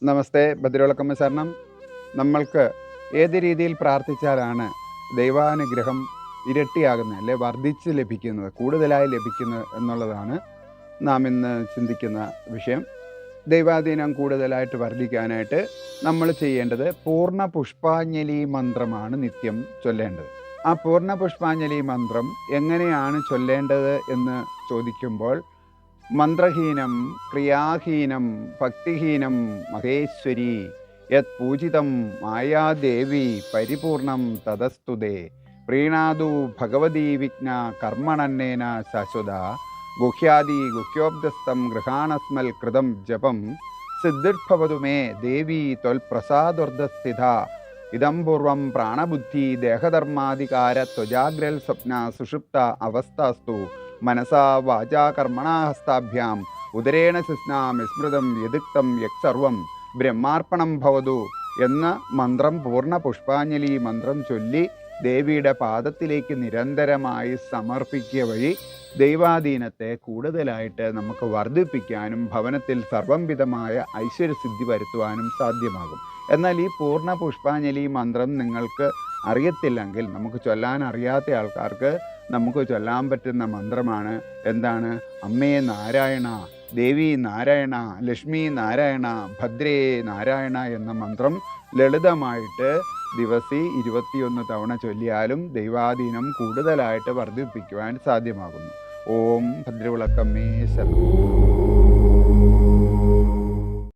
നമസ്തേ. ഭദ്രവിളക്കമ്മ ശരണം. നമ്മൾക്ക് ഏത് രീതിയിൽ പ്രാർത്ഥിച്ചാലാണ് ദൈവാനുഗ്രഹം ഇരട്ടിയാകുന്നത്, അല്ലെ വർദ്ധിച്ച് ലഭിക്കുന്നത്, കൂടുതലായി ലഭിക്കുന്നത് എന്നുള്ളതാണ് നാം ഇന്ന് ചിന്തിക്കുന്ന വിഷയം. ദൈവാധീനം കൂടുതലായിട്ട് വർദ്ധിക്കാനായിട്ട് നമ്മൾ ചെയ്യേണ്ടത് പൂർണ്ണ പുഷ്പാഞ്ജലി മന്ത്രമാണ് നിത്യം ചൊല്ലേണ്ടത്. ആ പൂർണ്ണ പുഷ്പാഞ്ജലി മന്ത്രം എങ്ങനെയാണ് ചൊല്ലേണ്ടത് എന്ന് ചോദിക്കുമ്പോൾ, മന്ത്രഹീനം ക്രിയാഹീനം ഭക്തിഹീനം മഹേശ്വരി യത് പൂജിതം മായാദേവി പരിപൂർണം തതസ്തുതേ പ്രീണാതു ഭഗവതി വിഘ്ന കർമ്മണന്നേന ശാശ്വത ഗുഹ്യാദി ഗുഹ്യോബ്ദസ്തം ഗൃഹാണസ്മൽ കൃതം ജപം സിദ്ധിർഭവതു മേ ദേവി ത്വൽപ്രസാദോർദ്ധസ്ഥിത ഇതം പൂർവം പ്രാണബുദ്ധി ദേഹധർമാധികാര ത്വജാഗ്രൽ സ്വപ്ന സുഷുപ്ത അവസ്ഥാസ്തു മനസാ വാചാ കർമ്മണാ ഹസ്താഭ്യാം ഉദരേണ ശിസ്നാം വിസ്മൃതം യദുക്തം യക്സർവം ബ്രഹ്മാർപ്പണം ഭവതു എന്ന മന്ത്രം പൂർണ്ണ പുഷ്പാഞ്ജലി മന്ത്രം ചൊല്ലി ദേവിയുടെ പാദത്തിലേക്ക് നിരന്തരമായി സമർപ്പിക്കുക വഴി ദൈവാധീനത്തെ കൂടുതലായിട്ട് നമുക്ക് വർദ്ധിപ്പിക്കാനും ഭവനത്തിൽ സർവംവിധമായ ഐശ്വര്യസിദ്ധി വരുത്തുവാനും സാധ്യമാകും. എന്നാൽ ഈ പൂർണ്ണ പുഷ്പാഞ്ജലി മന്ത്രം നിങ്ങൾക്ക് അറിയത്തില്ലെങ്കിൽ, നമുക്ക് ചൊല്ലാൻ അറിയാത്ത ആൾക്കാർക്ക് നമുക്ക് ചൊല്ലാൻ പറ്റുന്ന മന്ത്രമാണ് എന്താണ്? അമ്മേ നാരായണ, ദേവി നാരായണ, ലക്ഷ്മി നാരായണ, ഭദ്രേ നാരായണ എന്ന മന്ത്രം ലളിതമായിട്ട് ദിവസി 21 തവണ ചൊല്ലിയാലും ദൈവാധീനം കൂടുതലായിട്ട് വർദ്ധിപ്പിക്കുവാൻ സാധ്യമാകുന്നു. ഓം ഭദ്രവിളക്കമ്മേ ശരണം.